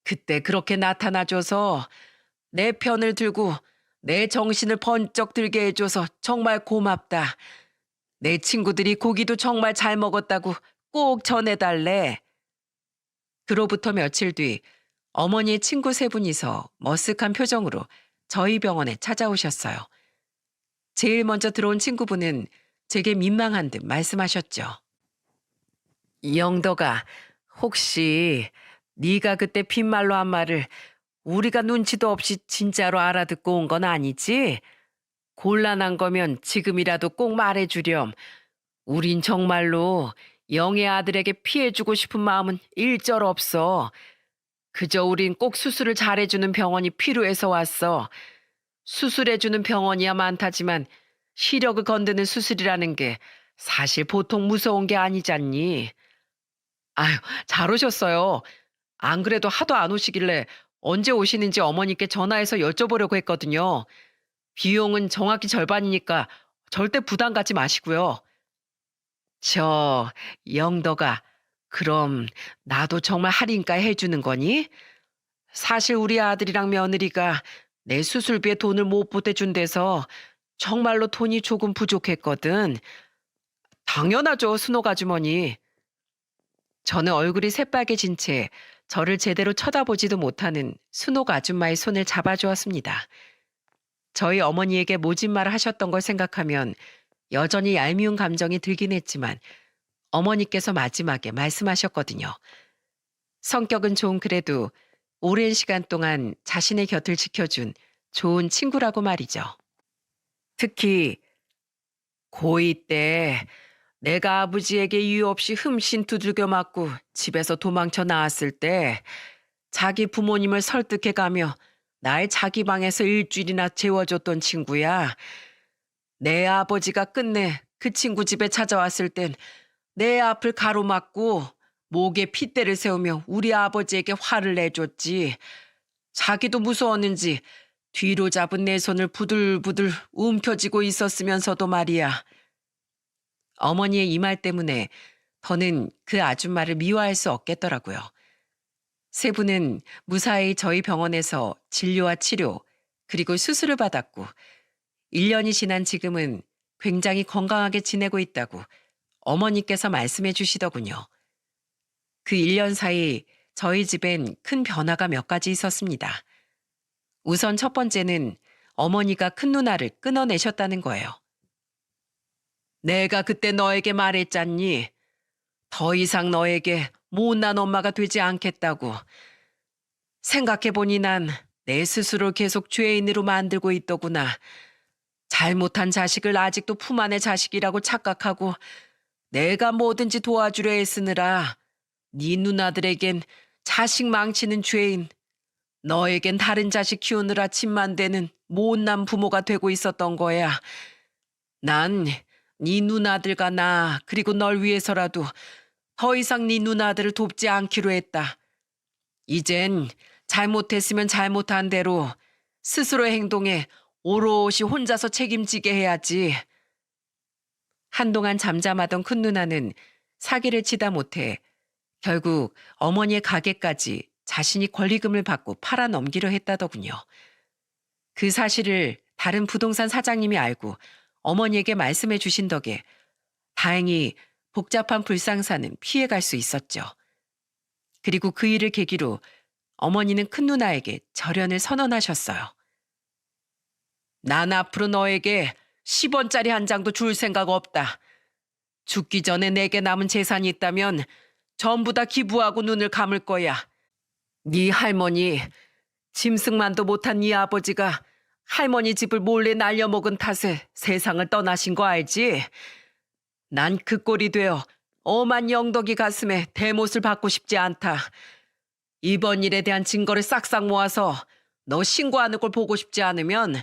그때 그렇게 나타나줘서 내 편을 들고 내 정신을 번쩍 들게 해줘서 정말 고맙다. 내 친구들이 고기도 정말 잘 먹었다고 꼭 전해달래. 그로부터 며칠 뒤 어머니의 친구 세 분이서 머쓱한 표정으로 저희 병원에 찾아오셨어요. 제일 먼저 들어온 친구분은 제게 민망한 듯 말씀하셨죠. 영덕아, 혹시 네가 그때 빈말로 한 말을 우리가 눈치도 없이 진짜로 알아듣고 온 건 아니지? 곤란한 거면 지금이라도 꼭 말해주렴. 우린 정말로 영애 아들에게 피해주고 싶은 마음은 일절 없어. 그저 우린 꼭 수술을 잘해주는 병원이 필요해서 왔어. 수술해주는 병원이야 많다지만 시력을 건드는 수술이라는 게 사실 보통 무서운 게 아니잖니. 아유, 잘 오셨어요. 안 그래도 하도 안 오시길래 언제 오시는지 어머니께 전화해서 여쭤보려고 했거든요. 비용은 정확히 절반이니까 절대 부담 갖지 마시고요. 영덕아, 그럼 나도 정말 할인가 해주는 거니? 사실 우리 아들이랑 며느리가 내 수술비에 돈을 못 보태준 데서 정말로 돈이 조금 부족했거든. 당연하죠, 순옥 아주머니. 저는 얼굴이 새빨개진 채 저를 제대로 쳐다보지도 못하는 순옥 아줌마의 손을 잡아주었습니다. 저희 어머니에게 모진 말을 하셨던 걸 생각하면 여전히 얄미운 감정이 들긴 했지만 어머니께서 마지막에 말씀하셨거든요. 성격은 좋은 그래도 오랜 시간 동안 자신의 곁을 지켜준 좋은 친구라고 말이죠. 특히 고2 때 내가 아버지에게 이유 없이 흠씬 두들겨 맞고 집에서 도망쳐 나왔을 때 자기 부모님을 설득해가며 날 자기 방에서 일주일이나 재워줬던 친구야. 내 아버지가 끝내 그 친구 집에 찾아왔을 땐 내 앞을 가로막고 목에 핏대를 세우며 우리 아버지에게 화를 내줬지. 자기도 무서웠는지 뒤로 잡은 내 손을 부들부들 움켜쥐고 있었으면서도 말이야. 어머니의 이 말 때문에 더는 그 아줌마를 미워할 수 없겠더라고요. 세 분은 무사히 저희 병원에서 진료와 치료, 그리고 수술을 받았고 1년이 지난 지금은 굉장히 건강하게 지내고 있다고 어머니께서 말씀해 주시더군요. 그 1년 사이 저희 집엔 큰 변화가 몇 가지 있었습니다. 우선 첫 번째는 어머니가 큰 누나를 끊어내셨다는 거예요. 내가 그때 너에게 말했잖니. 더 이상 너에게 못난 엄마가 되지 않겠다고. 생각해보니 난 내 스스로 계속 죄인으로 만들고 있더구나. 잘못한 자식을 아직도 품 안의 자식이라고 착각하고 내가 뭐든지 도와주려 애쓰느라 네 누나들에겐 자식 망치는 죄인, 너에겐 다른 자식 키우느라 집만 되는 못난 부모가 되고 있었던 거야. 난 네 누나들과 나 그리고 널 위해서라도 더 이상 네 누나들을 돕지 않기로 했다. 이젠 잘못했으면 잘못한 대로 스스로의 행동에 오롯이 혼자서 책임지게 해야지. 한동안 잠잠하던 큰 누나는 사기를 치다 못해 결국 어머니의 가게까지 자신이 권리금을 받고 팔아 넘기려 했다더군요. 그 사실을 다른 부동산 사장님이 알고 어머니에게 말씀해 주신 덕에 다행히 복잡한 불상사는 피해갈 수 있었죠. 그리고 그 일을 계기로 어머니는 큰 누나에게 절연을 선언하셨어요. 난 앞으로 너에게 10원짜리 한 장도 줄 생각 없다. 죽기 전에 내게 남은 재산이 있다면 전부 다 기부하고 눈을 감을 거야. 네 할머니, 짐승만도 못한 네 아버지가 할머니 집을 몰래 날려먹은 탓에 세상을 떠나신 거 알지? 난 그 꼴이 되어 엄한 영덕이 가슴에 대못을 받고 싶지 않다. 이번 일에 대한 증거를 싹싹 모아서 너 신고하는 걸 보고 싶지 않으면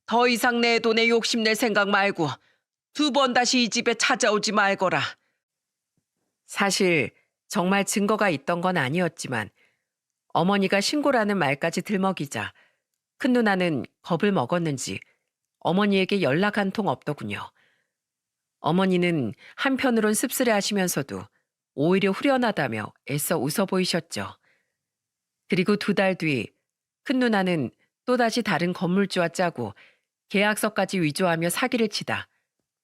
더 이상 내 돈에 욕심낼 생각 말고 2번 다시 이 집에 찾아오지 말거라. 사실 정말 증거가 있던 건 아니었지만 어머니가 신고라는 말까지 들먹이자 큰 누나는 겁을 먹었는지 어머니에게 연락 한 통 없더군요. 어머니는 한편으론 씁쓸해하시면서도 오히려 후련하다며 애써 웃어 보이셨죠. 그리고 2달 뒤 큰 누나는 또다시 다른 건물주와 짜고 계약서까지 위조하며 사기를 치다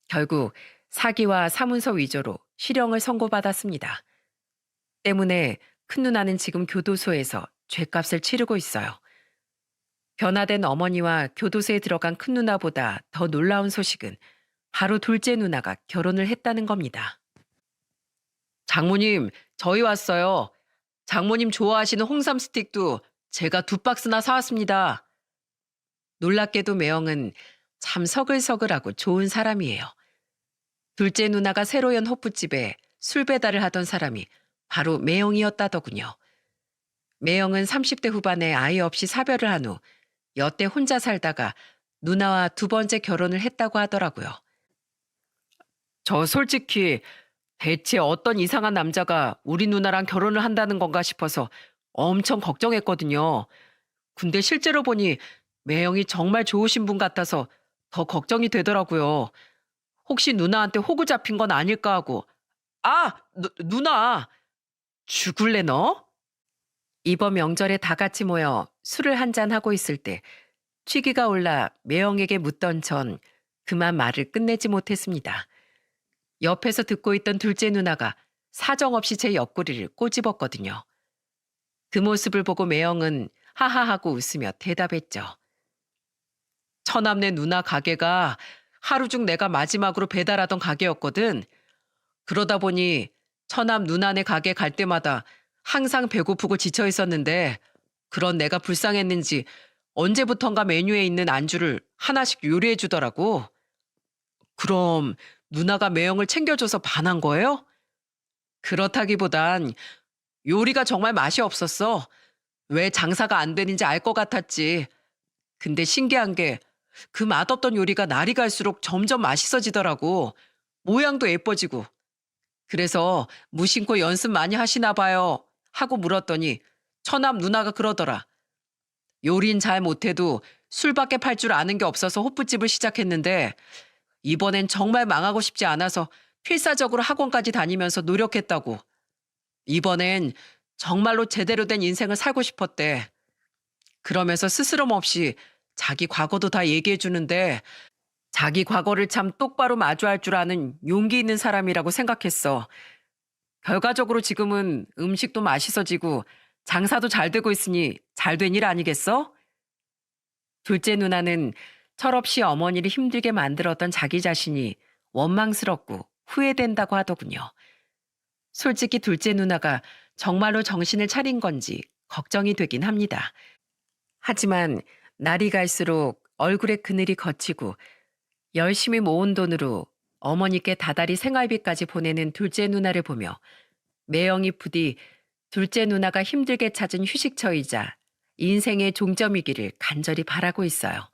결국 사기와 사문서 위조로 실형을 선고받았습니다. 때문에 큰 누나는 지금 교도소에서 죗값을 치르고 있어요. 변화된 어머니와 교도소에 들어간 큰 누나보다 더 놀라운 소식은 바로 둘째 누나가 결혼을 했다는 겁니다. 장모님, 저희 왔어요. 장모님 좋아하시는 홍삼 스틱도 제가 2박스나 사왔습니다. 놀랍게도 매형은 참 서글서글하고 좋은 사람이에요. 둘째 누나가 새로 연 호프집에 술 배달을 하던 사람이 바로 매형이었다더군요. 매형은 30대 후반에 아이 없이 사별을 한 후 여태 혼자 살다가 누나와 2번째 결혼을 했다고 하더라고요. 저 솔직히 대체 어떤 이상한 남자가 우리 누나랑 결혼을 한다는 건가 싶어서 엄청 걱정했거든요. 근데 실제로 보니 매형이 정말 좋으신 분 같아서 더 걱정이 되더라고요. 혹시 누나한테 호구 잡힌 건 아닐까 하고. 아! 누나! 죽을래 너? 이번 명절에 다 같이 모여 술을 한잔하고 있을 때 취기가 올라 매형에게 묻던 전 그만 말을 끝내지 못했습니다. 옆에서 듣고 있던 둘째 누나가 사정없이 제 옆구리를 꼬집었거든요. 그 모습을 보고 매형은 하하하고 웃으며 대답했죠. 처남네 누나 가게가 하루 중 내가 마지막으로 배달하던 가게였거든. 그러다 보니 처남 누나네 가게 갈 때마다 항상 배고프고 지쳐 있었는데 그런 내가 불쌍했는지 언제부턴가 메뉴에 있는 안주를 하나씩 요리해 주더라고. 그럼 누나가 매형을 챙겨줘서 반한 거예요? 그렇다기보단 요리가 정말 맛이 없었어. 왜 장사가 안 되는지 알 것 같았지. 근데 신기한 게 그 맛없던 요리가 날이 갈수록 점점 맛있어지더라고. 모양도 예뻐지고. 그래서 무심코 연습 많이 하시나 봐요. 하고 물었더니 처남 누나가 그러더라. 요리는 잘 못해도 술밖에 팔 줄 아는 게 없어서 호프집을 시작했는데 이번엔 정말 망하고 싶지 않아서 필사적으로 학원까지 다니면서 노력했다고. 이번엔 정말로 제대로 된 인생을 살고 싶었대. 그러면서 스스럼 없이 자기 과거도 다 얘기해 주는데 자기 과거를 참 똑바로 마주할 줄 아는 용기 있는 사람이라고 생각했어. 결과적으로 지금은 음식도 맛있어지고 장사도 잘 되고 있으니 잘 된 일 아니겠어? 둘째 누나는 철없이 어머니를 힘들게 만들었던 자기 자신이 원망스럽고 후회된다고 하더군요. 솔직히 둘째 누나가 정말로 정신을 차린 건지 걱정이 되긴 합니다. 하지만 날이 갈수록 얼굴에 그늘이 걷히고 열심히 모은 돈으로 어머니께 다달이 생활비까지 보내는 둘째 누나를 보며 매형이 부디 둘째 누나가 힘들게 찾은 휴식처이자 인생의 종점이기를 간절히 바라고 있어요.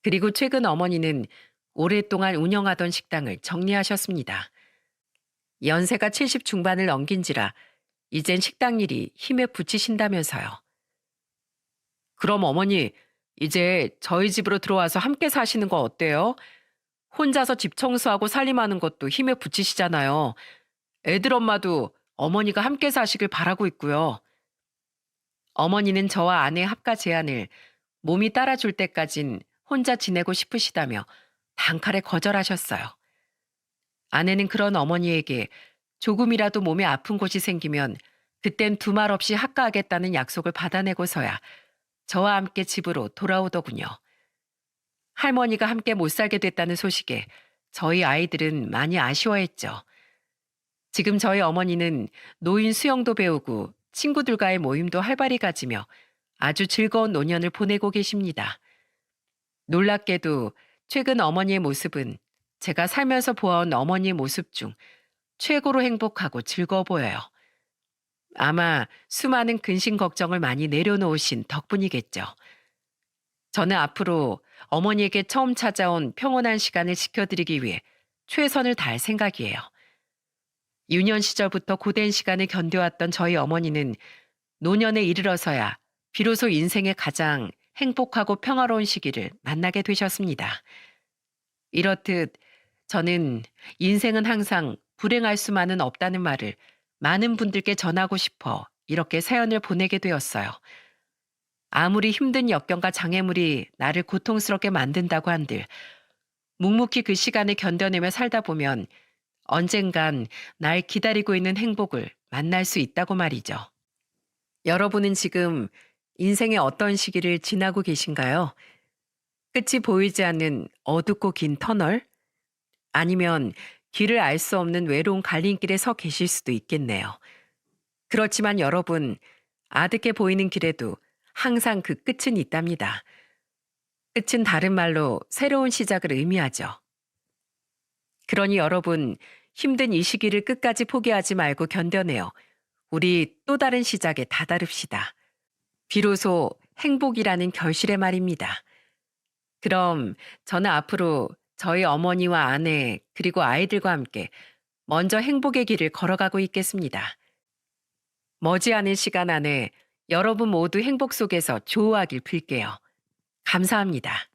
그리고 최근 어머니는 오랫동안 운영하던 식당을 정리하셨습니다. 연세가 70 중반을 넘긴지라 이젠 식당 일이 힘에 부치신다면서요. 그럼 어머니, 이제 저희 집으로 들어와서 함께 사시는 거 어때요? 혼자서 집 청소하고 살림하는 것도 힘에 부치시잖아요. 애들 엄마도 어머니가 함께 사시길 바라고 있고요. 어머니는 저와 아내의 합가 제안을 몸이 따라줄 때까진 혼자 지내고 싶으시다며 단칼에 거절하셨어요. 아내는 그런 어머니에게 조금이라도 몸에 아픈 곳이 생기면 그땐 두말 없이 합가하겠다는 약속을 받아내고서야 저와 함께 집으로 돌아오더군요. 할머니가 함께 못 살게 됐다는 소식에 저희 아이들은 많이 아쉬워했죠. 지금 저희 어머니는 노인 수영도 배우고 친구들과의 모임도 활발히 가지며 아주 즐거운 노년을 보내고 계십니다. 놀랍게도 최근 어머니의 모습은 제가 살면서 보아온 어머니의 모습 중 최고로 행복하고 즐거워 보여요. 아마 수많은 근심 걱정을 많이 내려놓으신 덕분이겠죠. 저는 앞으로 어머니에게 처음 찾아온 평온한 시간을 지켜드리기 위해 최선을 다할 생각이에요. 유년 시절부터 고된 시간을 견뎌왔던 저희 어머니는 노년에 이르러서야 비로소 인생의 가장 행복하고 평화로운 시기를 만나게 되셨습니다. 이렇듯 저는 인생은 항상 불행할 수만은 없다는 말을 많은 분들께 전하고 싶어 이렇게 사연을 보내게 되었어요. 아무리 힘든 역경과 장애물이 나를 고통스럽게 만든다고 한들 묵묵히 그 시간을 견뎌내며 살다 보면 언젠간 날 기다리고 있는 행복을 만날 수 있다고 말이죠. 여러분은 지금 인생의 어떤 시기를 지나고 계신가요? 끝이 보이지 않는 어둡고 긴 터널? 아니면 길을 알 수 없는 외로운 갈림길에 서 계실 수도 있겠네요. 그렇지만 여러분, 아득해 보이는 길에도 항상 그 끝은 있답니다. 끝은 다른 말로 새로운 시작을 의미하죠. 그러니 여러분, 힘든 이 시기를 끝까지 포기하지 말고 견뎌내어 우리 또 다른 시작에 다다릅시다. 비로소 행복이라는 결실의 말입니다. 그럼 저는 앞으로 저희 어머니와 아내 그리고 아이들과 함께 먼저 행복의 길을 걸어가고 있겠습니다. 머지않은 시간 안에 여러분 모두 행복 속에서 조우하길 빌게요. 감사합니다.